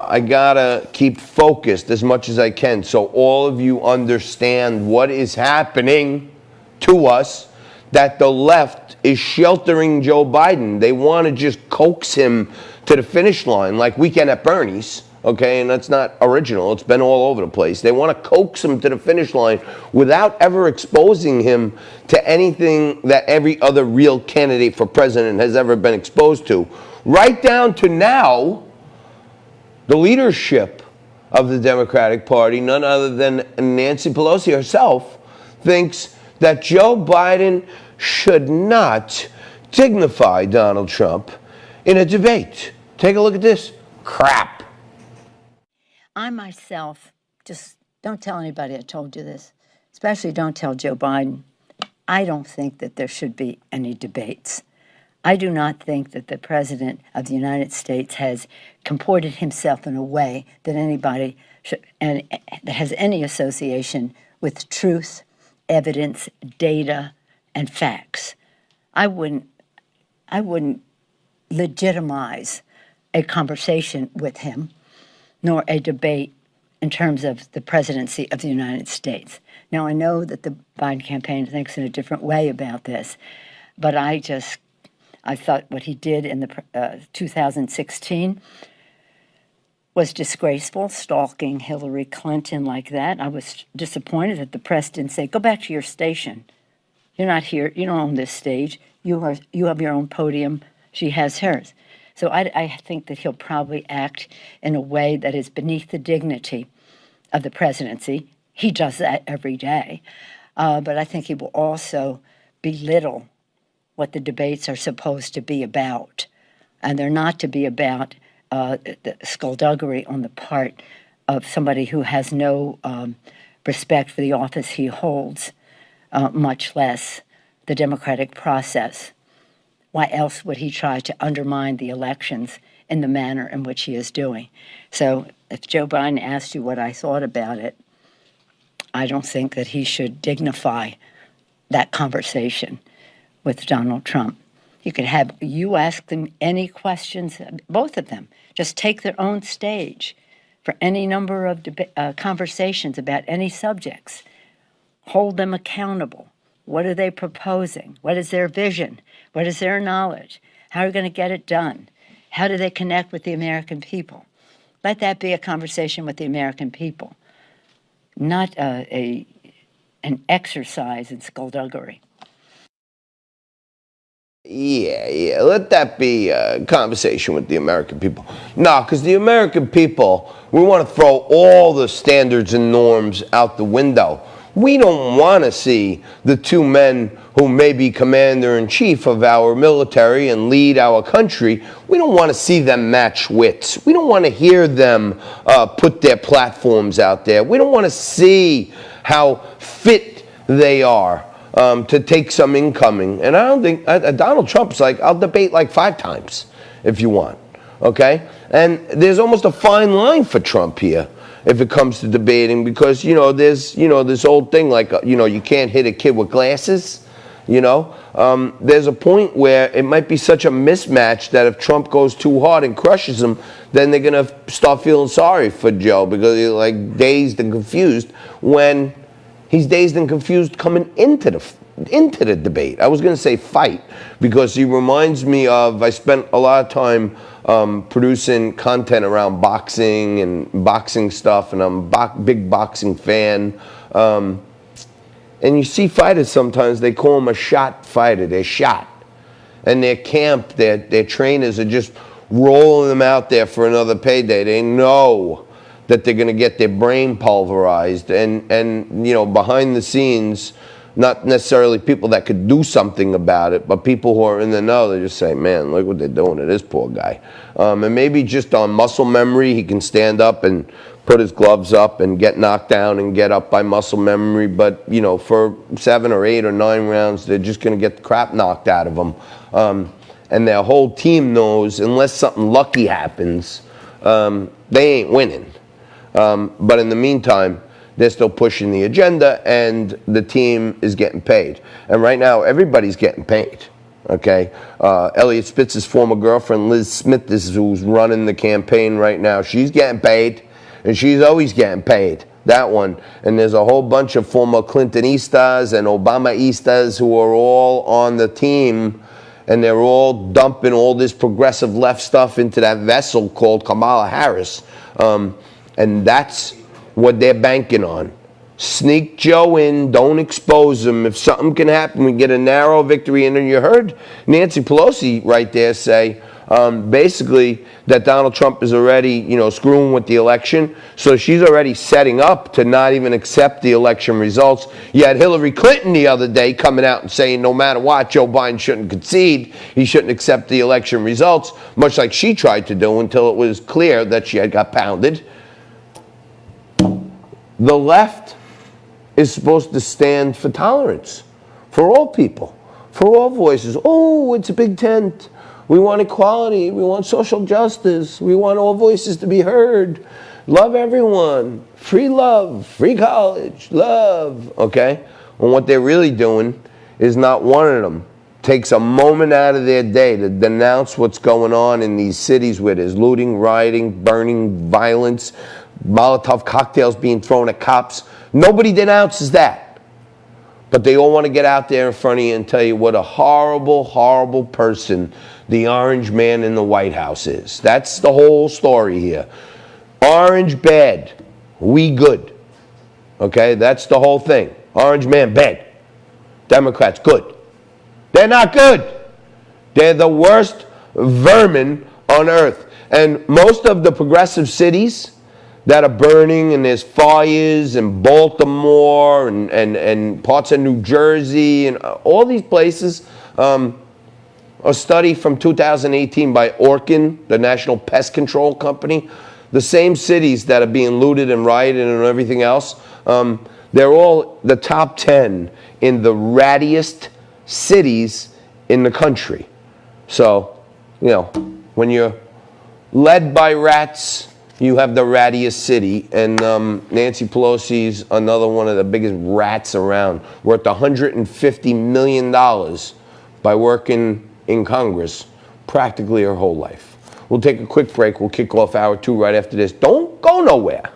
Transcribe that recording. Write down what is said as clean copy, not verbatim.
I gotta keep focused as much as I can so all of you understand what is happening to us, that the left is sheltering Joe Biden. They want to just coax him to the finish line like Weekend at Bernie's, okay? And that's not original. It's been all over the place. They want to coax him to the finish line without ever exposing him to anything that every other real candidate for president has ever been exposed to. Right down to now, the leadership of the Democratic Party, none other than Nancy Pelosi herself, thinks that Joe Biden should not dignify Donald Trump in a debate. Take a look at this crap. I myself, just don't tell anybody I told you this, especially don't tell Joe Biden. I don't think that there should be any debates. I do not think that the President of the United States has comported himself in a way that anybody should, and that has any association with truth, evidence, data, and facts. I wouldn't legitimize a conversation with him, nor a debate in terms of the presidency of the United States. Now, I know that the Biden campaign thinks in a different way about this, but I thought what he did in the 2016 was disgraceful, stalking Hillary Clinton like that. I was disappointed that the press didn't say, go back to your station. You're not here. You don't own this stage. You have your own podium. She has hers. So I think that he'll probably act in a way that is beneath the dignity of the presidency. He does that every day. But I think he will also belittle what the debates are supposed to be about. And they're not to be about the skullduggery on the part of somebody who has no respect for the office he holds, much less the democratic process. Why else would he try to undermine the elections in the manner in which he is doing? So if Joe Biden asked you what I thought about it, I don't think that he should dignify that conversation with Donald Trump. You ask them any questions, both of them. Just take their own stage for any number of conversations about any subjects. Hold them accountable. What are they proposing? What is their vision? What is their knowledge? How are we going to get it done? How do they connect with the American people? Let that be a conversation with the American people, not an exercise in skullduggery. Yeah, let that be a conversation with the American people. No, because the American people, we want to throw all the standards and norms out the window. We don't want to see the two men who may be commander-in-chief of our military and lead our country. We don't want to see them match wits. We don't want to hear them put their platforms out there. We don't want to see how fit they are to take some incoming. And I don't think Donald Trump's like, I'll debate like 5 times if you want, okay? And there's almost a fine line for Trump here if it comes to debating, because, there's, this old thing like, you can't hit a kid with glasses, There's a point where it might be such a mismatch that if Trump goes too hard and crushes him, then they're going to start feeling sorry for Joe because he's like dazed and confused when he's dazed and confused coming into the debate. I was going to say fight because he reminds me of, I spent a lot of time producing content around boxing and boxing stuff, and I'm a big boxing fan. And you see fighters sometimes, they call them a shot fighter. They're shot. And their camp, their trainers are just rolling them out there for another payday. They know that they're going to get their brain pulverized. And behind the scenes, not necessarily people that could do something about it, but people who are in the know, they just say, man, look what they're doing to this poor guy. And maybe just on muscle memory, he can stand up and put his gloves up and get knocked down and get up by muscle memory. But, for 7 or 8 or 9 rounds, they're just going to get the crap knocked out of them. And their whole team knows, unless something lucky happens, they ain't winning. But in the meantime, they're still pushing the agenda, and the team is getting paid. And right now, everybody's getting paid. Okay, Elliot Spitz's former girlfriend, Liz Smith, is who's running the campaign right now. She's getting paid, and she's always getting paid. That one. And there's a whole bunch of former Clintonistas and Obamaistas who are all on the team, and they're all dumping all this progressive left stuff into that vessel called Kamala Harris. And that's what they're banking on. Sneak Joe in, don't expose him. If something can happen, we get a narrow victory. And then you heard Nancy Pelosi right there say, basically, that Donald Trump is already, screwing with the election. So she's already setting up to not even accept the election results. You had Hillary Clinton the other day coming out and saying no matter what, Joe Biden shouldn't concede. He shouldn't accept the election results, much like she tried to do until it was clear that she had got pounded. The left is supposed to stand for tolerance, for all people, for all voices. Oh, it's a big tent. We want equality. We want social justice. We want all voices to be heard. Love everyone. Free love. Free college. Love. Okay? And what they're really doing is not one of them takes a moment out of their day to denounce what's going on in these cities where there's looting, rioting, burning, violence, Molotov cocktails being thrown at cops. Nobody denounces that. But they all want to get out there in front of you and tell you what a horrible, horrible person the orange man in the White House is. That's the whole story here. Orange bad, we good. Okay, that's the whole thing. Orange man bad. Democrats good. They're not good. They're the worst vermin on earth. And most of the progressive cities that are burning, and there's fires in Baltimore and parts of New Jersey and all these places. A study from 2018 by Orkin, the National Pest Control Company, the same cities that are being looted and rioted and everything else, they're all the top 10 in the rattiest cities in the country. So, when you're led by rats, you have the rattiest city, and Nancy Pelosi's another one of the biggest rats around, worth $150 million by working in Congress practically her whole life. We'll take a quick break. We'll kick off hour 2 right after this. Don't go nowhere.